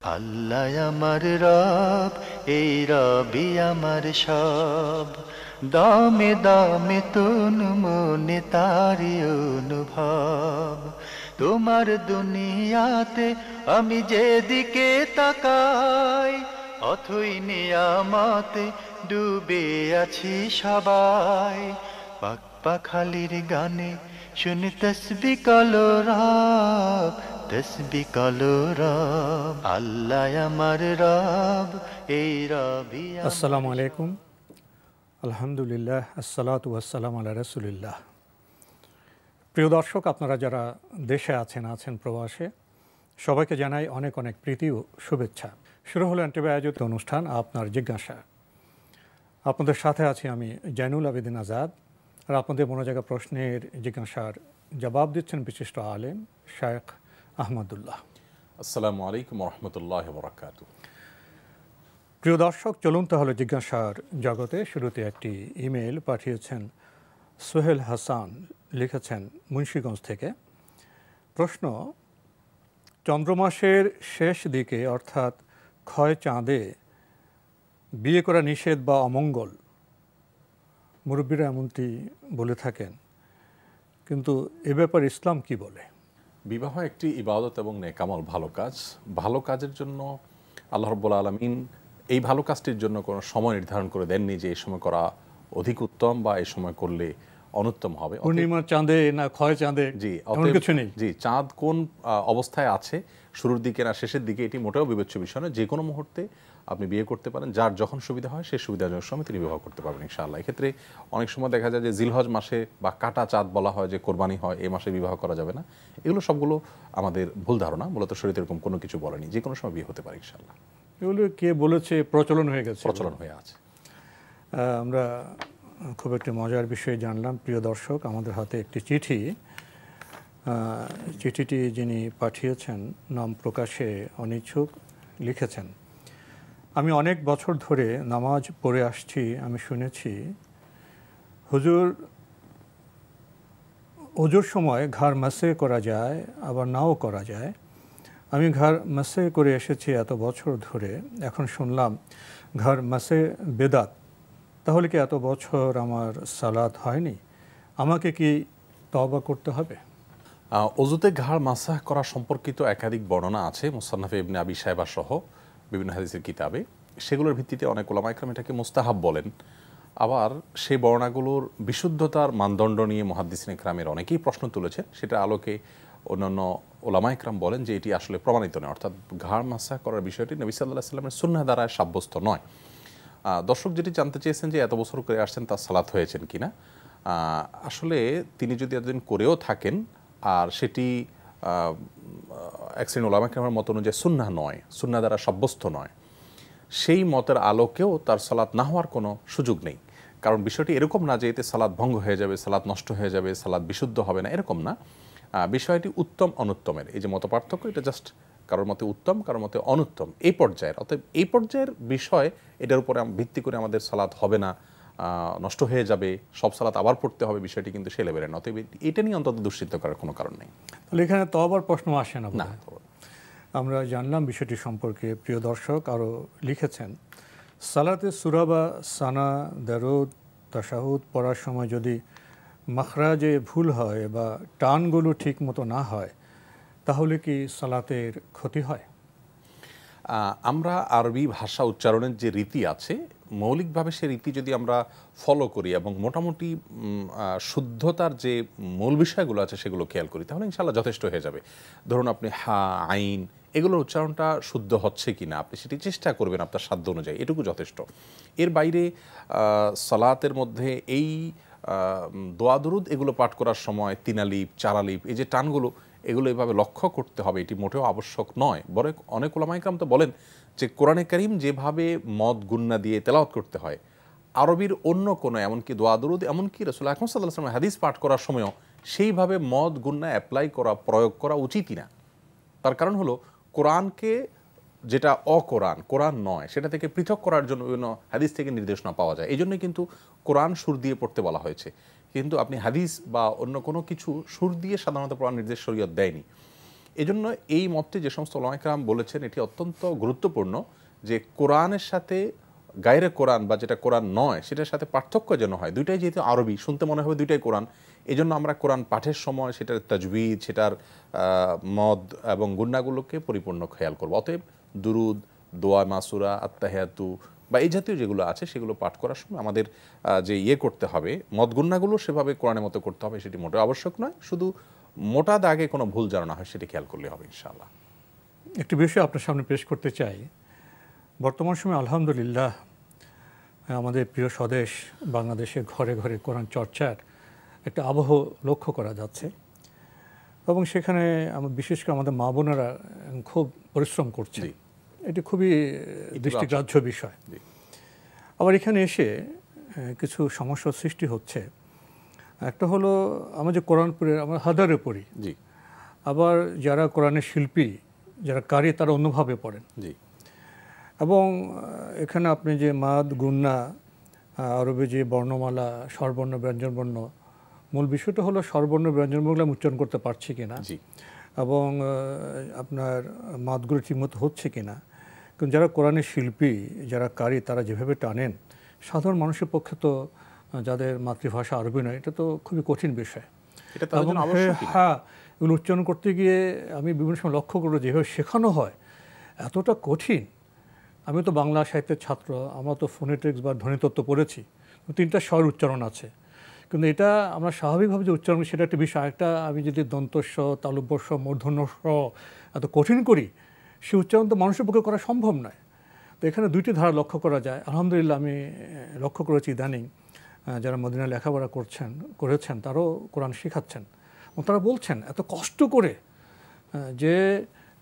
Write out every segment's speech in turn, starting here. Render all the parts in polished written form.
আল্লাহ আমার রব, এই রবি আমার সব। দামে দামে তুন মনে তারি অনুভব। তোমার দুনিয়াতে আমি যেদিকে তাকাই, অথই নিয়ামতে ডুবে আছি সবাই। পাক পাখালির গানে শুনি তসবি কলো রব, তসবি কলো রব। আল্লাহ আমার রব, এই রবি আসসালামু আলাইকুম, আলহামদুলিল্লাহ, আসসালাতু ওয়াসসালামু আলা রাসূলিল্লাহ। প্রিয় দর্শক, আপনারা যারা দেশে আছেন প্রবাসে, সবাইকে জানাই অনেক অনেক প্রীতি ও শুভেচ্ছা। শুরু হলো এনটিভি আয়োজিত অনুষ্ঠান আপনার জিজ্ঞাসা। আপনাদের সাথে আছি আমি জয়নুল আবেদিন আজাদ, আর আপনাদের মনোজাগা প্রশ্নের জিজ্ঞাসার জবাব দিচ্ছেন বিশিষ্ট আলেম শায়েখ আহমদুল্লাহ। আসসালামু আলাইকুম রহমতুল্লাহ বরকাতু। প্রিয় দর্শক, চলুন তাহলে জিজ্ঞাসার জগতে। শুরুতে একটি ইমেল পাঠিয়েছেন সোহেল হাসান, লিখেছেন মুন্সিগঞ্জ থেকে। প্রশ্ন: চন্দ্রমাসের শেষ দিকে অর্থাৎ ক্ষয় চাঁদে বিয়ে করা নিষেধ বা অমঙ্গল, মুরব্বীরা এমনটি বলে থাকেন, কিন্তু এ ব্যাপারে ইসলাম কি বলে? বিবাহ একটি ইবাদত এবং নেকামল, ভালো কাজ। ভালো কাজের জন্য আল্লাহ রাব্বুল আলামিন এই ভালো কাজটির জন্য কোনো সময় নির্ধারণ করে দেননি যে এই সময় করা অধিক উত্তম বা এই সময় করলে অনুত্তম হবে। পূর্ণিমা চাঁদে না ক্ষয় চাঁদে, জি, এমন কিছু নেই। জি, চাঁদ কোন অবস্থায় আছে, শুরুর দিকে না শেষের দিকে, এটি মোটেও বিবেচ্য বিষয় নয়। যে কোনো মুহূর্তে আপনি বিয়ে করতে পারেন, যার যখন সুবিধা হয় সেই সুবিধাজনক সময় তিনি বিবাহ করতে পারবেন ইনশাআল্লাহ। এক্ষেত্রে অনেক সময় দেখা যায় যে জিলহজ মাসে বা কাটা চাঁদ বলা হয় যে কোরবানি হয়, এই মাসে বিবাহ করা যাবে না। এগুলো সবগুলো আমাদের ভুল ধারণা। মূলত শরীয়তে এরকম কোনো কিছু বলেনি, যে কোনো সময় বিয়ে হতে পারে ইনশাআল্লাহ। এগুলো কে বলেছে? প্রচলন হয়ে গেছে, প্রচলন হয়ে আছে। আমরা খুব একটি মজার বিষয় জানলাম প্রিয় দর্শক। আমাদের হাতে একটি চিঠি, চিঠিটি যিনি পাঠিয়েছেন নাম প্রকাশে অনিচ্ছুক, লিখেছেন: আমি অনেক বছর ধরে নামাজ পড়ে আসছি। আমি শুনেছি হুজুর ওজুর সময় ঘাড় মাসে করা যায়, আবার নাও করা যায়। আমি ঘাড় মাসে করে এসেছি এত বছর ধরে, এখন শুনলাম ঘাড় মাসে বেদাত। তাহলে কি এত বছর আমার সালাত হয়নি? আমাকে কি তওবা করতে হবে? অজুতে ঘাড় মাসাহ করা সম্পর্কিত একাধিক বর্ণনা আছে মুসান্নাফে ইবনে আবি শায়বা সহ বিভিন্ন হাদিসের কিতাবে। সেগুলোর ভিত্তিতে অনেক ওলামা ইকরাম এটাকে মুস্তাহাব বলেন। আবার সেই বর্ণনাগুলোর বিশুদ্ধতার মানদণ্ড নিয়ে মুহাদ্দিসিন ইকরামের অনেকেই প্রশ্ন তুলেছেন। সেটা আলোকে অন্যান্য ওলামা ইকরাম বলেন যে এটি আসলে প্রমাণিত নয়, অর্থাৎ ঘাড় মাসাহ করার বিষয়টি নবী সাল্লাল্লাহু আলাইহি ওয়াসাল্লামের সুন্নাহ দ্বারা সাব্যস্ত নয়। দর্শক যেটি জানতে চেয়েছেন যে এত বছর করে আসছেন, তার সালাত হয়েছেন কিনা। আসলে তিনি যদি এতদিন করেও থাকেন আর সেটি এক শ্রেণী ওলামা ইকরামের মত অনুযায়ী সুন্নাহ নয়, সুন্নাহ দ্বারা সাব্যস্ত নয়, সেই মতের আলোকেও তার সালাত না হওয়ার কোনো সুযোগ নেই। কারণ বিষয়টি এরকম না যে এতে সালাত ভঙ্গ হয়ে যাবে, সালাত নষ্ট হয়ে যাবে, সালাত বিশুদ্ধ হবে না, এরকম না। বিষয়টি উত্তম অনুত্তমের এই যে মত পার্থক্য, এটা জাস্ট কারোর মতে উত্তম, কারোর মতে অনুত্তম, এই পর্যায়ের। অতএব এই পর্যায়ের বিষয়, এটার উপরে ভিত্তি করে আমাদের সালাত হবে না, নষ্ট হয়ে যাবে, সব সালাত আবার পড়তে হবে, বিষয়টি কিন্তু সে লেভেলের না। অতএব এটা নিয়ে অন্তত দুশ্চিন্তা করার কোনো কারণ নেই। তাহলে এখানে তওবার প্রশ্ন আসে না? না। আমরা জানলাম বিষয়টি সম্পর্কে। প্রিয় দর্শক আরও লিখেছেন, সালাতে সূরা বা সানা, দারুদ, তাশাহুদ পড়ার সময় যদি মাখরাজে ভুল হয় বা টানগুলো ঠিক মতো না হয়, তাহলে কি সালাতের ক্ষতি হয়? আমরা আরবি ভাষা উচ্চারণের যে রীতি আছে, মৌলিকভাবে সে রীতি যদি আমরা ফলো করি এবং মোটামুটি শুদ্ধতার যে মূল বিষয়গুলো আছে সেগুলো খেয়াল করি, তাহলে ইনশাআল্লাহ যথেষ্ট হয়ে যাবে। ধরুন আপনি হা, আইন, এগুলোর উচ্চারণটা শুদ্ধ হচ্ছে কি না আপনি সেটি চেষ্টা করবেন আপনার সাধ্য অনুযায়ী, এটুকু যথেষ্ট। এর বাইরে সালাতের মধ্যে এই দোয়া দুরুদ এগুলো পাঠ করার সময় তিনালিপ, চারালিপ, এই যে টানগুলো, এগুলো এভাবে লক্ষ্য করতে হবে, এটি মোটেও আবশ্যক নয়। বরং অনেক ওলামা ইকরাম তো বলেন যে কোরআনে কারীম যেভাবে মদ গুন্না দিয়ে তেলাওয়াত করতে হয়, আরবির অন্য কোনো, এমনকি দোয়া দুরুদ, এমনকি রাসূল আকরাম সাল্লাল্লাহু আলাইহি ওয়াসাল্লাম হাদিস পাঠ করার সময়ও সেইভাবে মদ গুন্না অ্যাপ্লাই করা, প্রয়োগ করা উচিতই না। তার কারণ হলো কোরআনকে, যেটা অকোরআন, কোরআন নয়, সেটা থেকে পৃথক করার জন্য বিভিন্ন হাদিস থেকে নির্দেশনা পাওয়া যায়। এই জন্যই কিন্তু কোরআন সুর দিয়ে পড়তে বলা হয়েছে, কিন্তু আপনি হাদিস বা অন্য কোনো কিছু সুর দিয়ে সাধারণত পড়ার নির্দেশ শরীয়ত দেয়নি। এজন্য এই মতটি যে সমস্ত ওলামা কেরাম বলেছেন এটি অত্যন্ত গুরুত্বপূর্ণ যে কোরআনের সাথে গায়রে কোরআন বা যেটা কোরআন নয় সেটার সাথে পার্থক্য যেন হয়। দুইটাই যেহেতু আরবি, শুনতে মনে হবে দুইটাই কোরআন, এজন্য আমরা কোরআন পাঠের সময় সেটার তাজবিদ, সেটার মদ এবং গুন্নাগুলোকে পরিপূর্ণ খেয়াল করব। অতএব দুরুদ, দোয়া মাসুরা, আত্তাহিয়াতু বা এই জাতীয় যেগুলো আছে সেগুলো পাঠ করার সময় আমাদের যে করতে হবে, মদ গুন্নাগুলো সেভাবে কোরআনের মতো করতে হবে, সেটি মোটেও আবশ্যক নয়। শুধু মোটা দাগে কোনো ভুল যেন না হয় সেটি খেয়াল করলে হবে ইনশাআল্লাহ। একটি বিষয় আপনার সামনে পেশ করতে চাই। বর্তমান সময়ে আলহামদুলিল্লাহ আমাদের প্রিয় স্বদেশ বাংলাদেশে ঘরে ঘরে কোরআন চর্চার একটা আবহ লক্ষ্য করা যাচ্ছে এবং সেখানে বিশেষ করে আমাদের মা বোনেরা খুব পরিশ্রম করছে। এটি খুবই দৃষ্টিগ্রাহ্য বিষয়। আবার এখানে এসে কিছু সমস্যার সৃষ্টি হচ্ছে। একটা হলো আমরা যে কোরআন পড়ে আমরা হাদারে পড়ি, আবার যারা কোরআনের শিল্পী, যারা কারি, তারা অন্যভাবে পড়েন। এবং এখানে আপনি যে মাদ, গুন্না, আরবে যে বর্ণমালা, স্বরবর্ণ, ব্যঞ্জনবর্ণ, মূল বিষয়টা হলো স্বরবর্ণ ব্যঞ্জনবর্ণগুলো আমি উচ্চারণ করতে পারছি কিনা এবং আপনার মাদগুলো ঠিকমতো হচ্ছে কিনা। কিন্তু যারা কোরআনের শিল্পী, যারা কারি, তারা যেভাবে টানেন, সাধারণ মানুষের পক্ষে তো, যাদের মাতৃভাষা আরবি নয়, এটা তো খুবই কঠিন বিষয়। এবং হ্যাঁ, এগুলো উচ্চারণ করতে গিয়ে আমি বিভিন্ন সময় লক্ষ্য করব যেভাবে শেখানো হয় এতটা কঠিন। আমি তো বাংলা সাহিত্যের ছাত্র, আমরা তো ফোনেটিক্স বা ধ্বনিতত্ত্ব পড়েছি, 3টা স্বর উচ্চারণ আছে, কিন্তু এটা আমরা স্বাভাবিকভাবে যে উচ্চারণ সেটা একটা বিষয়। একটা আমি যদি দন্তস্ব, তালব্যস্ব, মূর্ধন্যস্ব এত কঠিন করি, সে উচ্চারণ তো মানুষের পক্ষে করা সম্ভব নয়। তো এখানে 2টি ধারা লক্ষ্য করা যায়। আলহামদুলিল্লাহ আমি লক্ষ্য করেছি ইদানিং যারা মদিনায় লেখাপড়া করেছেন তারাও কোরআন শেখাচ্ছেন এবং তারা বলছেন এত কষ্ট করে যে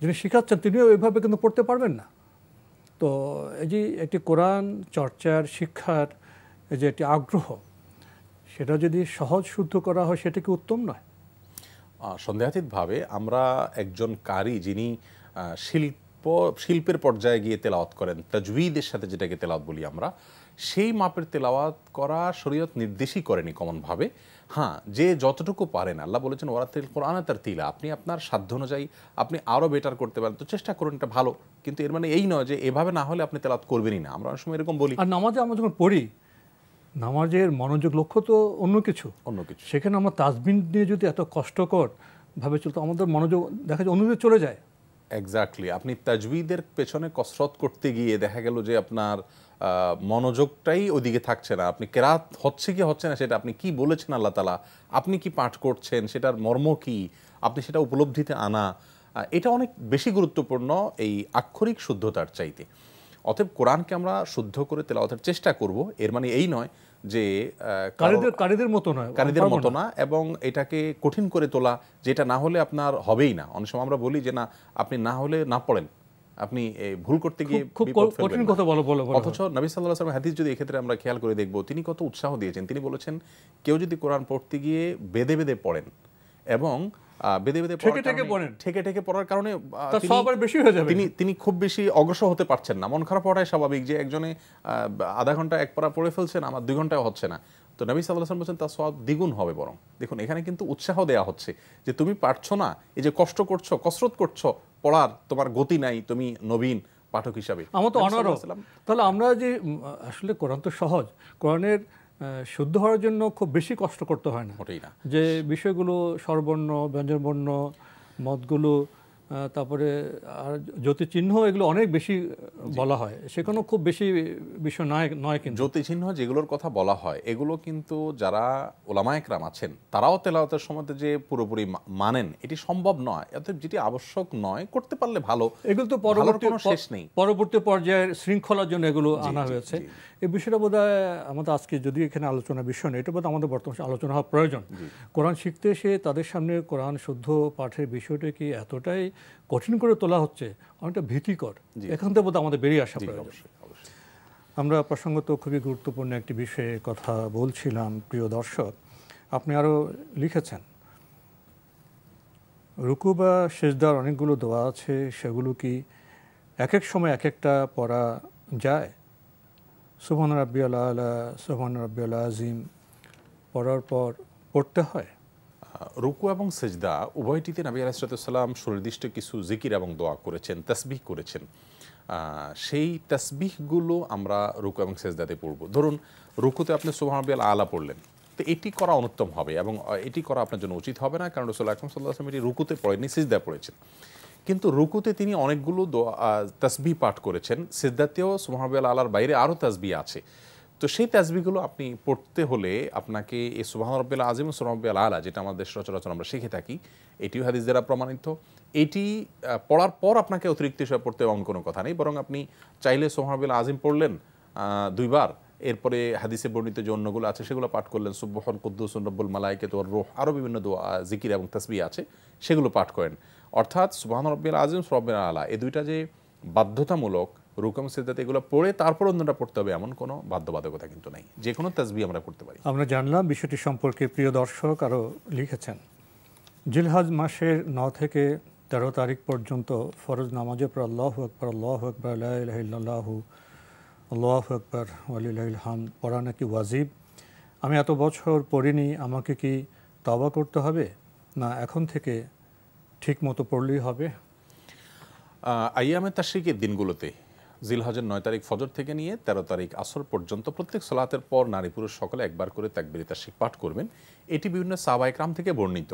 যিনি শেখাচ্ছেন তিনিও এভাবে কিন্তু পড়তে পারবেন না। তো এই যে একটি কোরআন চর্চার, শিক্ষার এই যে একটি আগ্রহ, সেটা যদি সহজ শুদ্ধ করা হয় সেটা কি উত্তম নয়? সন্দেহাতীতভাবে আমরা একজন কারি যিনি শিল্পের পর্যায়ে গিয়ে তেলাওয়াত করেন, তাজউইদের সাথে যেটাকে তেলাওয়াত বলি আমরা, সেই মাপের তেলাওয়াত করা শরীয়ত নির্দেশই করেনি কমনভাবে। হ্যাঁ, যে যতটুকু পারেন, আল্লাহ বলেছেন ওয়ারাতিল কোরআন তারতিলা, আপনি আপনার সাধ্য অনুযায়ী আপনি আরও বেটার করতে পারেন, তো চেষ্টা করুন, এটা ভালো। কিন্তু এর মানে এই নয় যে এভাবে না হলে আপনি তেলাওয়াত করবেনই না। আমরা অনেক সময় এরকম বলি। আর নামাজে আমরা যখন পড়ি, নামাজের মনোযোগ লক্ষ্য তো অন্য কিছু। সেখানে আমরা তাসবিহ নিয়ে যদি এত কষ্টকর ভাবে চলতো, আমাদের মনোযোগ দেখা যায় অন্যদিকে চলে যায়। এক্স্যাক্টলি, আপনি তাজউইদের পেছনে কসরত করতে গিয়ে দেখা গেল যে আপনার মনোযোগটাই ওইদিকে থাকছে না। আপনি কেরাত হচ্ছে কি হচ্ছে না সেটা, আপনি কি বলেছেন আল্লাহ তাআলা, আপনি কি পাঠ করছেন, সেটার মর্ম কি, আপনি সেটা উপলব্ধিতে আনা, এটা অনেক বেশি গুরুত্বপূর্ণ এই আক্ষরিক শুদ্ধতার চাইতে। অতএব কোরআনকে আমরা শুদ্ধ করে তেলাওয়াতের চেষ্টা করব, এর মানে এই নয় যে কারীদের মতো না, এবং এটাকে কঠিন করে তোলা, যেটা না হলে আপনার হবেই না। অনেক সময় আমরা বলি যে না, আপনি না হলে না পড়েন, আপনি ভুল করতে গিয়ে খুব কঠিন কথা বলো। অথচ নবী সাল্লাল্লাহু আলাইহি ওয়াসাল্লাম হাদিস যদি এক্ষেত্রে আমরা খেয়াল করে দেখব, তিনি কত উৎসাহ দিয়েছেন। তিনি বলেছেন, কেউ যদি কোরআন পড়তে গিয়ে বেদে বেদে পড়েন এবং বেদে বেদে ঠেকে ঠেকে পড়ার কারণে তিনি খুব বেশি অগ্রসর হতে পারছেন না। মন খারাপ হওয়াটাই স্বাভাবিক, যে একজনে আধা ঘন্টা এক পারা পড়ে ফেলছেন, আমার 2 ঘন্টাও হচ্ছে না। তো নবী সাল্লাল্লাহু আলাইহি ওয়াসাল্লাম বলেছেন তার সওয়াব দ্বিগুণ হবে। বরং দেখুন, এখানে কিন্তু উৎসাহ দেওয়া হচ্ছে যে তুমি পারছো না, এই যে কষ্ট করছো, কসরত করছো, পড়ার তোমার গতি নাই, তুমি নবীন পাঠক হিসাবে। আমার তো অনারও। তাহলে আমরা যে আসলে কোরআন তো সহজ, কোরআনের শুদ্ধ হওয়ার জন্য খুব বেশি কষ্ট করতে হয় না। যে বিষয়গুলো স্বরবর্ণ, ব্যঞ্জনবর্ণ, মদগুলো, তারপরে আর জ্যোতিচিহ্ন, এগুলো অনেক বেশি বলা হয়, সেখানেও খুব বেশি বিষয় নয়। কিন্তু জ্যোতিচিহ্ন যেগুলোর কথা বলা হয়, এগুলো কিন্তু যারা ওলামায়ে কেরাম আছেন তারাও তেলাওয়াতের সময় যে পুরোপুরি মানেন, এটি সম্ভব নয়। অতএব যেটি আবশ্যক নয়, করতে পারলে ভালো। এগুলো তো পরবর্তী পর্যায়ের শৃঙ্খলার জন্য এগুলো আনা হয়েছে। এই বিষয়টা বোধহয় আমাদের আজকে যদি এখানে আলোচনার বিষয় নেই, এটা বোধহয় আমাদের বর্তমানে আলোচনা হওয়া প্রয়োজন। কোরআন শিখতে এসে তাদের সামনে কোরআন শুদ্ধ পাঠের বিষয়টা কি এতটাই কঠিন করে তোলা হচ্ছে, অনেকটা ভীতিকর। এখান থেকে বোধহয় আমাদের বেরিয়ে আসা প্রয়োজন। আমরা প্রসঙ্গত খুবই গুরুত্বপূর্ণ একটি বিষয়ে কথা বলছিলাম। প্রিয় দর্শক, আপনি আরও লিখেছেন, রুকু বা সেজদার অনেকগুলো দোয়া আছে, সেগুলো কি এক এক সময় এক একটা পড়া যায়? সুবহান রাব্বিয়াল আলা, সুবহান রাব্বিয়াল আযীম পড়ার পর পড়তে হয়? রুকু এবং সেজদা উভয়টিতে নবী আলাইহিস সালাম সুনির্দিষ্ট কিছু জিকির এবং দোয়া করেছেন, তাসবিহ করেছেন। সেই তাসবিহগুলো আমরা রুকু এবং সেজদাতে পড়ব। ধরুন রুকুতে আপনি সুবহান রাব্বিয়াল আলা পড়লেন, তো এটি করা অনুত্তম হবে এবং এটি করা আপনার জন্য উচিত হবে না, কারণ রাসূল আকরাম সাল্লাল্লাহু আলাইহি ওয়াসাল্লাম এটি রুকুতে পড়েননি, সিজদায় পড়েছেন। কিন্তু রুকুতে তিনি অনেকগুলো তাসবিহ পাঠ করেছেন, সিজদাতেও সুবহান রাব্বিয়াল আলার বাইরে আরও তাসবিহ আছে। তো সেই তাসবিহগুলো আপনি পড়তে হলে আপনাকে এই সুবহান রাব্বিয়াল আযীম, সুবহান রাব্বিয়াল আলা, যেটা আমাদের সচরাচর আমরা শিখে থাকি, এটিও হাদিস দ্বারা প্রমাণিত। এটি পড়ার পর আপনাকে অতিরিক্ত হিসাবে পড়তে এমন কোনো কথা নেই, বরং আপনি চাইলে সুবহান রাব্বিয়াল আযীম পড়লেন 2 বার, এরপরে হাদিসে বর্ণিত যে অন্যগুলো আছে সেগুলো পাঠ করলেন, সুবহান কুদ্দুসুর রব্বুল মালায়েকাতু ওয়ার রূহ, আরও বিভিন্ন দোয়া, জিকির এবং তাসবিহ আছে, সেগুলো পাঠ করেন। অর্থাৎ সুবহান রাব্বিয়াল আযীম, সুবহান রাব্বিয়াল আলা, এই দুইটা যে বাধ্যতামূলক রুকু এবং সিজদাতে এগুলো পড়ে তারপর অন্যটা পড়তে হবে এমন কোনো বাধ্যবাধকতা কিন্তু নাই, যে কোনো তাসবিহ আমরা পড়তে পারি। আমরা জানলাম বিষয়টি সম্পর্কে। প্রিয় দর্শক আরও লিখেছেন, জিলহজ মাসের 9 থেকে 13 তারিখ পর্যন্ত ফরজ নামাজের পর আল্লাহু আকবার, আল্লাহু আকবার, লা ইলাহা ইল্লাল্লাহু, আল্লাহু আকবার ওয়ালিল্লাহিল হামদ পড়া নাকি ওয়াজিব। আমি এত বছর পড়িনি, আমাকে কি তওবা করতে হবে, না এখন থেকে ঠিক মতো পড়লেই হবে? আইয়ামে তাশরিকের দিনগুলোতে জিলহজের 9 তারিখ ফজর থেকে নিয়ে 13 তারিখ আসর পর্যন্ত প্রত্যেক সালাতের পর নারী পুরুষ সকলে একবার করে তাকবীরে তাশরিক পাঠ করবেন। এটি বিভিন্ন সাহাবায়ে কেরাম থেকে বর্ণিত।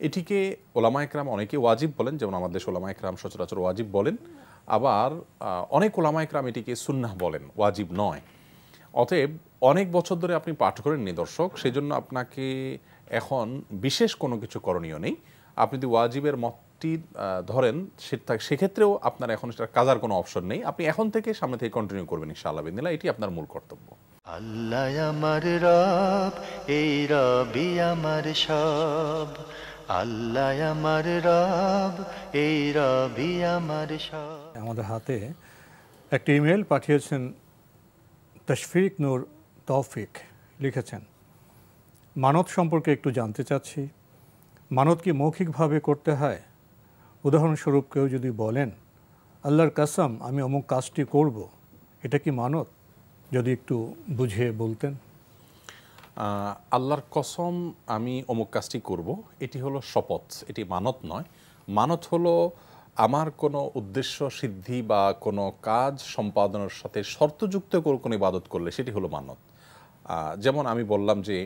এটিকে ওলামায়ে কেরাম অনেকে ওয়াজিব বলেন, যেমন আমাদের দেশে ওলামায়ে কেরাম সচরাচর ওয়াজিব বলেন, আবার অনেক ওলামায়ে কেরাম এটিকে সুন্নাহ বলেন, ওয়াজিব নয়। অতএব অনেক বছর ধরে আপনি পাঠ করেননি দর্শক, সেই জন্য আপনাকে এখন বিশেষ কোনো কিছু করণীয় নেই। আপনি যদি ওয়াজিবের মতটি ধরেন সেক্ষেত্রেও আপনার এখন সেটা কাজার কোনো অপশন নেই, আপনি এখন থেকে সামনে থেকে কন্টিনিউ করবেন ইনশাআল্লাহ বিদিনিল্লাহ, এটি আপনার মূল কর্তব্য। আল্লাহ আমার রব, এই রবি আমার সব। আল্লাহ আমার রব, এই রবি আমার সব। আমাদের হাতে একটি ইমেল পাঠিয়েছেন তশফিক নূর তৌফিক, লিখেছেন, মানত সম্পর্কে একটু জানতে চাচ্ছি। মানত কি মৌখিকভাবে করতে হয়? উদাহরণস্বরূপ কেউ যদি বলেন, আল্লাহর কসম আমি অমুক কাজটি করব, এটা কি মানত? যদি একটু বুঝিয়ে বলতেন। আল্লাহর কসম আমি অমুক কাজটি করব, এটি হলো শপথ, এটি মানত নয়। মানত হলো আমার কোনো উদ্দেশ্য সিদ্ধি বা কোনো কাজ সম্পাদনের সাথে শর্তযুক্ত কোনো ইবাদত করলে সেটি হলো মানত। যেমন আমি বললাম যে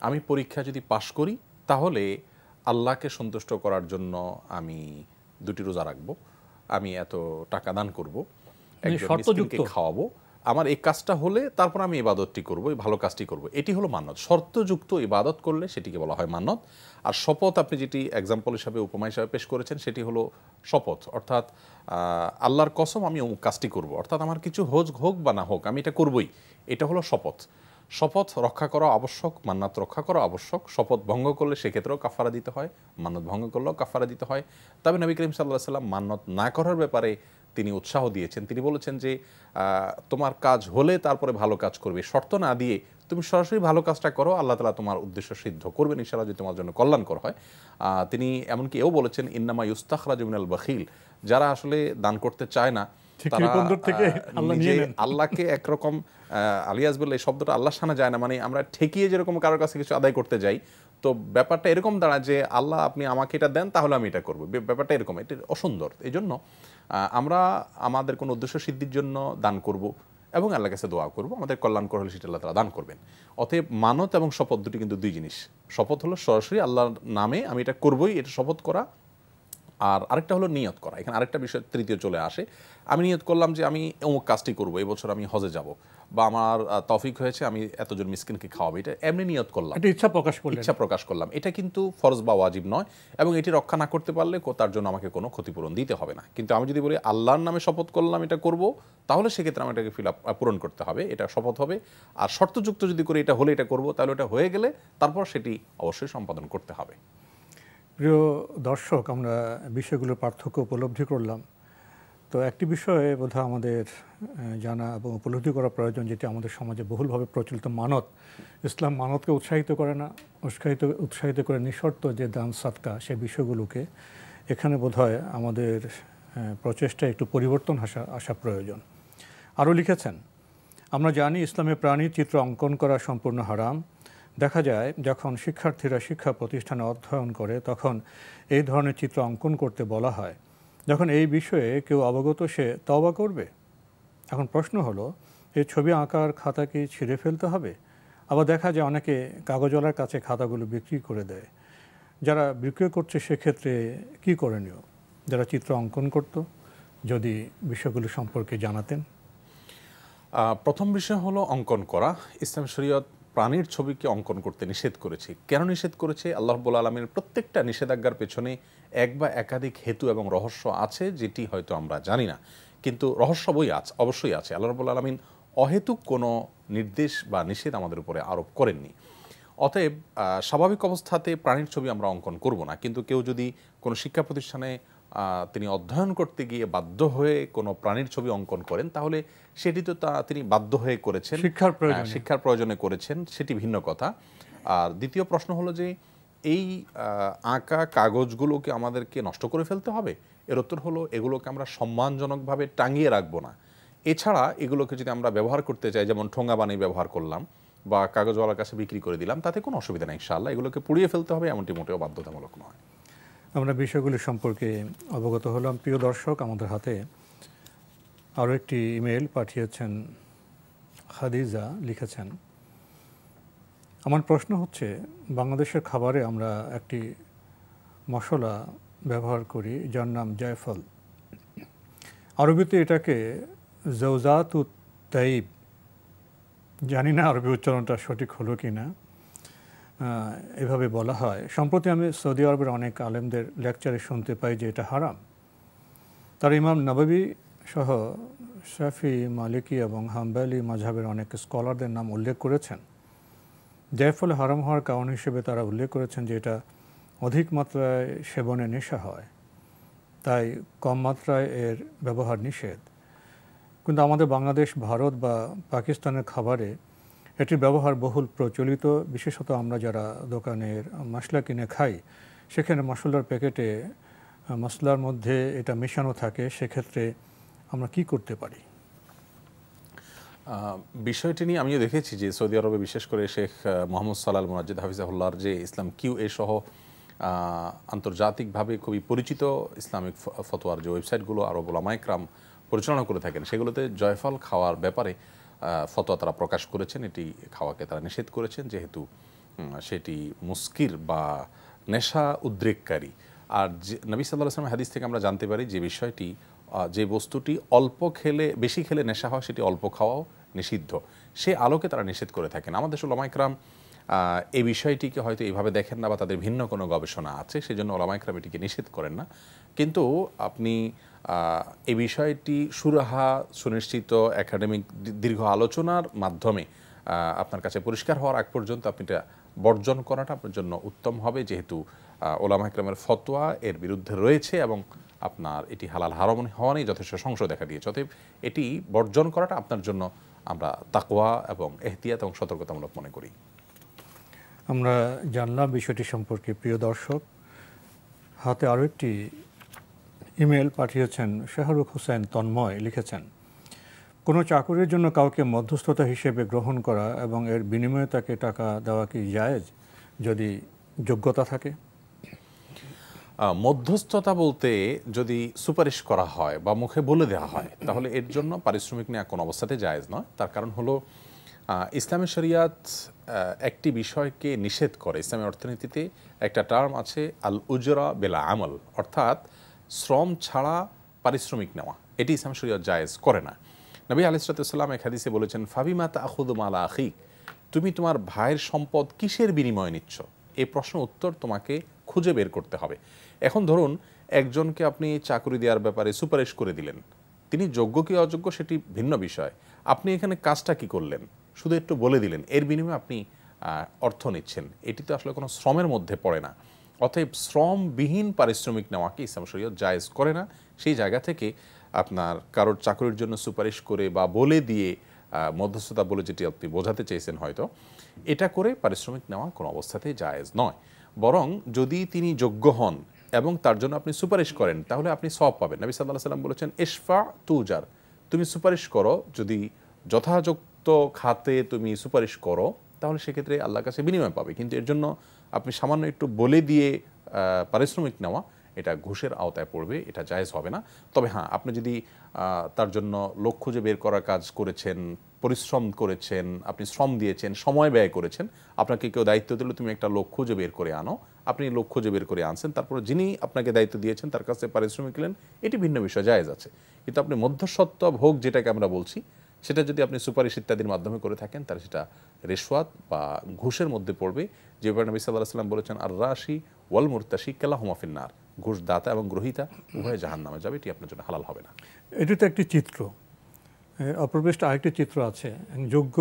আমি পরীক্ষা যদি পাশ করি তাহলে আল্লাহকে সন্তুষ্ট করার জন্য আমি 2টি রোজা রাখবো, আমি এত টাকা দান করবো, একজন মিসকিনকে খাওয়াবো, আমার এই কাজটা হলে তারপর আমি ইবাদতটি করবো, এই ভালো কাজটি করবো, এটি হলো মানত। শর্তযুক্ত ইবাদত করলে সেটিকে বলা হয় মানত। আর শপথ আপনি যেটি এক্সাম্পল হিসাবে উপমা হিসাবে পেশ করেছেন সেটি হলো শপথ, অর্থাৎ আল্লাহর কসম আমি অমুক কাজটি করবো, অর্থাৎ আমার কিছু হোক বা না হোক আমি এটা করবই, এটা হলো শপথ। শপথ রক্ষা করা আবশ্যক, মান্নাত রক্ষা করা আবশ্যক। শপথ ভঙ্গ করলে সেক্ষেত্রেও কাফারা দিতে হয়, মান্নাত ভঙ্গ করলেও কাফারা দিতে হয়। তবে নবী করিম সাল্লাল্লাহু আলাইহি ওয়াসাল্লাম মান্নাত না করার ব্যাপারে তিনি উৎসাহ দিয়েছেন। তিনি বলেছেন যে তোমার কাজ হলে তারপরে ভালো কাজ করবে, শর্ত না দিয়ে তুমি সরাসরি ভালো কাজটা করো, আল্লাহ তাআলা তোমার উদ্দেশ্য সিদ্ধ করবেন ইনশাআল্লাহ, যদি তোমার জন্য কল্যাণকর হয়। তিনি এমনকি এও বলেছেন, ইন্নামা ইউস্তাখরাজু মিনাল বখিল, যারা আসলে দান করতে চায় না তারা আল্লাহকে একরকম আলিয়াজ বললে এই শব্দটা আল্লাহর সানা যায় না, মানে আমরা ঠেকিয়ে যেরকম কারোর কাছে কিছু আদায় করতে যাই, তো ব্যাপারটা এরকম দাঁড়ায় যে আল্লাহ আপনি আমাকে এটা দেন তাহলে আমি এটা করবো, ব্যাপারটা এরকম, এটা অসুন্দর। এই জন্য আমরা আমাদের কোনো উদ্দেশ্য সিদ্ধির জন্য দান করব এবং আল্লাহর কাছে দোয়া করব, আমাদের কল্যাণকর হলে সেটা আল্লাহ তাআলা দান করবেন। অতএব মানত এবং শপথ দুটি কিন্তু দুই জিনিস। শপথ হলো সরাসরি আল্লাহর নামে আমি এটা করবই, এটা শপথ করা, আর আরেকটা হলো নিয়ত করা। এখানে আরেকটা বিষয় তৃতীয় চলে আসে। আমি নিয়ত করলাম যে আমি অমুক কাজটি করবো, এই বছর আমি হজে যাব, বা আমার তৌফিক হয়েছে আমি এতজন মিসকিনকে খাওয়াবো, এটা এমনি নিয়ত করলাম, ইচ্ছা প্রকাশ করলাম, এটা কিন্তু ফরজ বা ওয়াজিব নয়, এবং এটি রক্ষা না করতে পারলে তার জন্য আমাকে কোনো ক্ষতিপূরণ দিতে হবে না। কিন্তু আমি যদি বলি আল্লাহর নামে শপথ করলাম এটা করব, তাহলে সেক্ষেত্রে আমার এটাকে পূরণ করতে হবে, এটা শপথ হবে। আর শর্তযুক্ত যদি করে এটা হলে এটা করব, তাহলে এটা হয়ে গেলে তারপর সেটি অবশ্যই সম্পাদন করতে হবে। প্রিয় দর্শক, আমরা বিষয়গুলোর পার্থক্য উপলব্ধি করলাম। তো একটি বিষয়ে বোধহয় আমাদের জানা এবং উপলব্ধি করা প্রয়োজন, যেটি আমাদের সমাজে বহুলভাবে প্রচলিত মানত। ইসলাম মানতকে উৎসাহিত করে না, উৎসাহিত করে নিঃশর্ত যে দান সাদকা, সেই বিষয়গুলোকে এখানে বোধহয় আমাদের প্রচেষ্টায় একটু পরিবর্তন আসা প্রয়োজন। আরও লিখেছেন, আমরা জানি ইসলামে প্রাণীর চিত্র অঙ্কন করা সম্পূর্ণ হারাম, দেখা যায় যখন শিক্ষার্থীরা শিক্ষা প্রতিষ্ঠানে অধ্যয়ন করে তখন এই ধরনের চিত্র অঙ্কন করতে বলা হয়, যখন এই বিষয়ে কেউ অবগত সে তওবা করবে। এখন প্রশ্ন হলো, এই ছবি আঁকার খাতা কি ছিঁড়ে ফেলতে হবে? আবার দেখা যায় অনেকে কাগজওয়ালার কাছে খাতাগুলো বিক্রি করে দেয়। যারা বিক্রি করছে সেক্ষেত্রে কি করণীয়? যারা চিত্র অঙ্কন করত, যদি বিষয়গুলো সম্পর্কে জানাতেন। প্রথম বিষয় হলো অঙ্কন করা। ইসলাম শরীয়ত প্রাণীর ছবিকে অঙ্কন করতে নিষেধ করেছে। কেন নিষেধ করেছে? আল্লাহ রাব্বুল আলামিনের প্রত্যেকটা নিষেধাজ্ঞার পেছনে এক বা একাধিক হেতু এবং রহস্য আছে, যেটি হয়তো আমরা জানি না, কিন্তু রহস্য অবশ্যই আছে। আল্লাহ রাব্বুল আলামিন অহেতুক কোনো নির্দেশ বা নিষেধ আমাদের উপরে আরোপ করেননি। অতএব স্বাভাবিক অবস্থাতে প্রাণীর ছবি আমরা অঙ্কন করব না, কিন্তু কেউ যদি কোনো শিক্ষা প্রতিষ্ঠানে তিনি অধ্যয়ন করতে গিয়ে বাধ্য হয়ে কোনো প্রাণীর ছবি অঙ্কন করেন, তাহলে সেটি তো তিনি বাধ্য হয়ে করেছেন, শিক্ষার প্রয়োজনে করেছেন, সেটি ভিন্ন কথা। আর দ্বিতীয় প্রশ্ন হলো যে এই আঁকা কাগজগুলোকে আমাদেরকে নষ্ট করে ফেলতে হবে? এর উত্তর হলো, এগুলোকে আমরা সম্মানজনকভাবে টাঙিয়ে রাখবো না। এছাড়া এগুলোকে যদি আমরা ব্যবহার করতে চাই, যেমন ঠোঙা বানিয়ে ব্যবহার করলাম বা কাগজওয়ালার কাছে বিক্রি করে দিলাম, তাতে কোনো অসুবিধা নেই ইনশাআল্লাহ। এগুলোকে পুড়িয়ে ফেলতে হবে এমনটি মোটেও বাধ্যতামূলক নয়। আমরা বিষয়গুলি সম্পর্কে অবগত হলাম। প্রিয় দর্শক, আমাদের হাতে আরও একটি ইমেল পাঠিয়েছেন খাদিজা। লিখেছেন, আমার প্রশ্ন হচ্ছে, বাংলাদেশের খাবারে আমরা একটি মশলা ব্যবহার করি যার নাম জায়ফল। আরবিতে এটাকে জওজাতুত তাইব, জানি না আরবি উচ্চারণটা সঠিক হলো কি না, এভাবে বলা হয়। সম্প্রতি আমি সৌদি আরবের অনেক আলেমদের লেকচারে শুনতে পাই যে এটা হারাম। তার ইমাম নববী সহ শাফি, মালিকি এবং হাম্বলি মাযহাবের অনেক স্কলারদের নাম উল্লেখ করেছেন। জায়ফল হারাম হওয়ার কারণ হিসেবে তারা উল্লেখ করেছেন যে এটা অধিক মাত্রায় সেবনে নেশা হয়, তাই কম মাত্রায় এর ব্যবহার নিষেধ। কিন্তু আমাদের বাংলাদেশ, ভারত বা পাকিস্তানের খাবারে এটির ব্যবহার বহুল প্রচলিত। বিশেষত আমরা যারা দোকানের মশলা কিনে খাই, সেখানে মশলার প্যাকেটে মশলার মধ্যে এটা মেশানো থাকে। সেক্ষেত্রে আমরা কি করতে পারি? বিষয়টি নিয়ে আমিও দেখেছি যে সৌদি আরবে বিশেষ করে শেখ মোহাম্মদ সালাল মুনাজ্জিদ হাফিজাহুল্লাহর যে ইসলাম কিউএ সহ আন্তর্জাতিকভাবে খুবই পরিচিত ইসলামিক ফতোয়ার যে ওয়েবসাইটগুলো আরব উলামা ইকরাম পরিচালনা করে থাকেন, সেগুলোতে জয়ফল খাওয়ার ব্যাপারে ফতোয়া তারা প্রকাশ করেছেন। এটি খাওয়াকে তারা নিষেধ করেছেন, যেহেতু সেটি মুস্কির বা নেশা উদ্রেককারী। আর নবী সাল্লাল্লাহু আলাইহি ওয়াসাল্লামের হাদিস থেকে আমরা জানতে পারি যে বিষয়টি, যে বস্তুটি অল্প খেলে বেশি খেলে নেশা হয়, সেটি অল্প খাওয়াও নিষিদ্ধ। সে আলোকে তারা নিষেধ করে থাকেন। আমাদের উলামা ইকরাম এই বিষয়টিকে হয়তো এইভাবে দেখেন না, বা তাদের ভিন্ন কোনো গবেষণা আছে, সেজন্য উলামা ইকরাম এটিকে নিষেধ করেন না। কিন্তু আপনি এই বিষয়টি সুরাহা সুনিশ্চিত একাডেমিক দীর্ঘ আলোচনার মাধ্যমে আপনার কাছে পরিষ্কার হওয়ার আগ পর্যন্ত আপনি এটা বর্জন করাটা আপনার জন্য উত্তম হবে, যেহেতু উলামা ইকরামের ফতোয়া এর বিরুদ্ধে রয়েছে এবং আপনার এটি হালাল হারাম হওয়া নিয়ে যথেষ্ট সংশয় দেখা দিয়েছে। অতএব এটি বর্জন করাটা আপনার জন্য আমরা তাকওয়া এবং এহতিয়াত এবং সতর্কতামূলক মনে করি। আমরা জানলাম বিষয়টি সম্পর্কে। প্রিয় দর্শক, হাতে আরও একটি ইমেল পাঠিয়েছেন শাহরুখ হোসেন তন্ময়। লিখেছেন, কোনো চাকরির জন্য কাউকে মধ্যস্থতা হিসেবে গ্রহণ করা এবং এর বিনিময়ে তাকে টাকা দেওয়া কি জায়েজ, যদি যোগ্যতা থাকে? মধ্যস্থতা বলতে যদি সুপারিশ করা হয় বা মুখে বলে দেওয়া হয়, তাহলে এর জন্য পারিশ্রমিক নেওয়া কোনো অবস্থাতে জায়েজ নয়। তার কারণ হলো, ইসলামী শরিয়াত একটি বিষয়কে নিষেধ করে। ইসলামী অর্থনীতিতে একটা টার্ম আছে, আল উজরা বেলা আমল, অর্থাৎ শ্রম ছাড়া পারিশ্রমিক নেওয়া। এটি ইসলামী শরিয়াত জায়েজ করে না। নবী আলাইহিস সালাম এক হাদিসে বলেছেন, ফাবিমা তাখুযু মালা আখিক, তুমি তোমার ভাইয়ের সম্পদ কিসের বিনিময়ে নিচ্ছ? এই প্রশ্ন উত্তর তোমাকে খুঁজে বের করতে হবে। এখন ধরুন, একজনকে আপনি চাকরি দেওয়ার ব্যাপারে সুপারিশ করে দিলেন, তিনি যোগ্য কি অযোগ্য সেটি ভিন্ন বিষয়। আপনি এখানে কাজটা কি করলেন, শুধু একটু বলে দিলেন, এর বিনিময়ে আপনি অর্থ নিচ্ছেন। এটি তো আসলে কোনো শ্রমের মধ্যে পড়ে না। অতএব শ্রমবিহীন পারিশ্রমিক নেওয়াকে ইসলাম শরীয়ত জায়েজ করে না। সেই জায়গা থেকে আপনার কারোর চাকরির জন্য সুপারিশ করে বা বলে দিয়ে, মধ্যস্থতা বলে যেটি আপনি বোঝাতে চেয়েছেন হয়তো, এটা করে পারিশ্রমিক নেওয়া কোনো অবস্থাতেই জায়েজ নয়। বরং যদি তিনি যোগ্য হন এবং তার জন্য আপনি সুপারিশ করেন, তাহলে আপনি সওয়াব পাবেন। নবী সাল্লাল্লাহু আলাইহি ওয়াসাল্লাম বলেছেন, ইশফা তুজার, তুমি সুপারিশ করো, যদি যথাযথ খাতে তুমি সুপারিশ করো তাহলে সেক্ষেত্রে আল্লাহর কাছে বিনিময় পাবে। কিন্তু এর জন্য আপনি সামান্য একটু বলে দিয়ে পারিশ্রমিক নেওয়া, এটা ঘুষের আওতায় পড়বে, এটা জায়েজ হবে না। তবে হ্যাঁ, আপনি যদি তার জন্য লোক খুঁজে বের করার কাজ করেছেন, পরিশ্রম করেছেন, আপনি শ্রম দিয়েছেন, সময় ব্যয় করেছেন, আপনাকে কেউ দায়িত্ব দিল তুমি একটা লোক খুঁজে বের করে আনো, আপনি লোক খুঁজে বের করে আনছেন, তারপরে যিনি আপনাকে দায়িত্ব দিয়েছেন তার কাছে পারিশ্রমিক নিলেন, এটি ভিন্ন বিষয়, জায়েজ আছে। কিন্তু আপনি মধ্যস্বত্ব ভোগ যেটাকে আমরা বলছি, সেটা যদি আপনি সুপারিশ ইত্যাদির মাধ্যমে করে থাকেন, তাহলে সেটা রেশওয়াত বা ঘুষের মধ্যে পড়বে। যে ব্যাপারে নবী সাল্লাল্লাহু আলাইহি ওয়াসাল্লাম বলেছেন, আর রাশি ওয়াল মুরতাশি কালাহুমা ফিন্নার, ঘুষ দাতা এবং গ্রহীতা উভয়ে জাহান্নামে যাবে, এটি আপনার জন্য হালাল হবে না। এটি তো একটি চিত্র। অপরপৃষ্ঠে আরেকটি চিত্র আছে, যোগ্য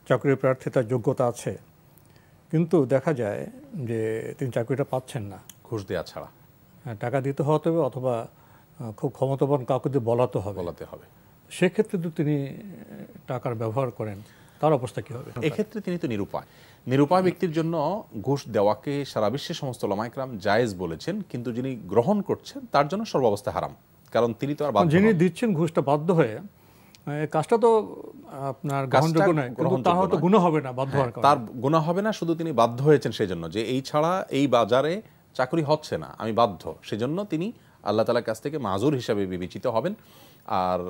চাকরি প্রার্থী, তার যোগ্যতা আছে, কিন্তু দেখা যায় যে তিনি চাকরিটা পাচ্ছেন না ঘুষ দেওয়া ছাড়া। টাকা দিতে হতে হবে, অথবা খুব ক্ষমতাবান কাউকে দিয়ে বলাতে হবে। সেক্ষেত্রে তো তিনি টাকার ব্যবহার করেন, তার অবস্থা কী হবে? এক্ষেত্রে তিনি তো নিরুপায় ব্যক্তির জন্য ঘুষ দেওয়াকে সারা বিশ্বের সমস্ত উলামায়ে কেরাম জায়েজ বলেছেন, কিন্তু যিনি গ্রহণ করছেন তার জন্য সর্বাবস্থা হারাম, কারণ তিনি তো আর বাধ্য নন। যিনি দিচ্ছেন ঘুষটা বাধ্য হয়ে, কাজটা তো আপনার গ্রহণযোগ্য নয়, কিন্তু তার হয়তো গুনাহ হবে না বাধ্য হওয়ার কারণে। তার গুনাহ হবে না, শুধু তিনি বাধ্য হয়েছেন সেজন্য, যে এই ছাড়া এই বাজারে চাকরি হচ্ছে না, আমি বাধ্য, সেজন্য তিনি আল্লাহ তাআলার কাছ থেকে মাজুর হিসাবে বিবেচিত হবেন। আর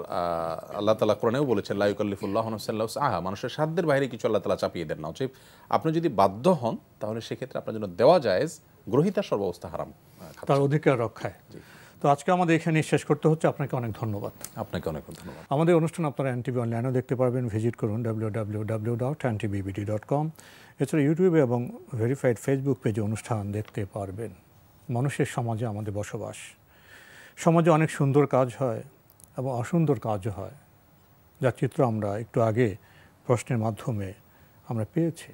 আল্লাহ তাআলা কোরআনেও বলেছেন, লা ইউকাল্লিফুল্লাহু নাফসান ইল্লা উসআহা, মানুষের সাধ্যের বাইরে কিছু আল্লাহ তাআলা চাপিয়ে দেন না। অতএব আপনি যদি বাধ্য হন, তাহলে সেক্ষেত্রে আপনার জন্য দেওয়া জায়েজ, গ্রহীতার সর্বাবস্থা হারাম, তার অধিকার রক্ষায়। তো আজকে আমাদের এখানে শেষ করতে হচ্ছে। আপনাকে অনেক ধন্যবাদ। আপনাকে অনেক ধন্যবাদ। আমাদের অনুষ্ঠান আপনারা এনটিভি অনলাইনেও দেখতে পারবেন, ভিজিট করুন www.ntvbd.com। এছাড়া ইউটিউবে এবং ভেরিফাইড ফেসবুক পেজে অনুষ্ঠান দেখতে পারবেন। মানুষের সমাজে আমাদের বসবাস, সমাজে অনেক সুন্দর কাজ হয় এবং অসুন্দর কাজও হয়, যার চিত্র আমরা একটু আগে প্রশ্নের মাধ্যমে আমরা পেয়েছি।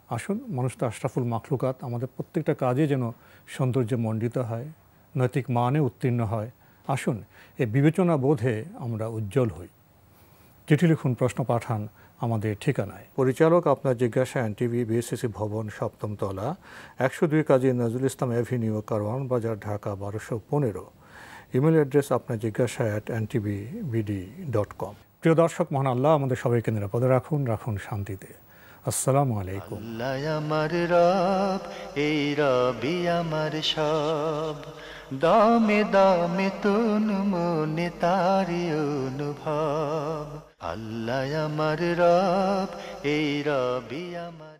আসুন, মানুষ তো আশরাফুল মাখলুকাত, আমাদের প্রত্যেকটা কাজে যেন সৌন্দর্যে মণ্ডিত হয়, নৈতিক মানে উত্তীর্ণ হয়। আসুন, এই বিবেচনা বোধে আমরা উজ্জ্বল হই। চিঠি লিখুন, প্রশ্ন পাঠান আমাদের ঠিকানায়। পরিচালক আপনার জিজ্ঞাসা, এনটিভি, বিএসসিসি ভবন, 7ম তলা, 102 কাজী নজরুল ইসলাম অ্যাভিনিউ, কারওয়ান বাজার, ঢাকা 1215। ইমেল অ্যাড্রেস আপনার জিজ্ঞাসা @ntvbd.com। প্রিয় দর্শক, মহান আল্লাহ আমাদের সবাইকে নিরাপদে রাখুন, রাখুন শান্তিতে। আসসালামু আলাইকুম। আল্লাহ আমার রব, এই রবি আমার সব, দামে দামে তুন মনে তারি অনুভব। আল্লাহ আমার রব, এই রবি আমার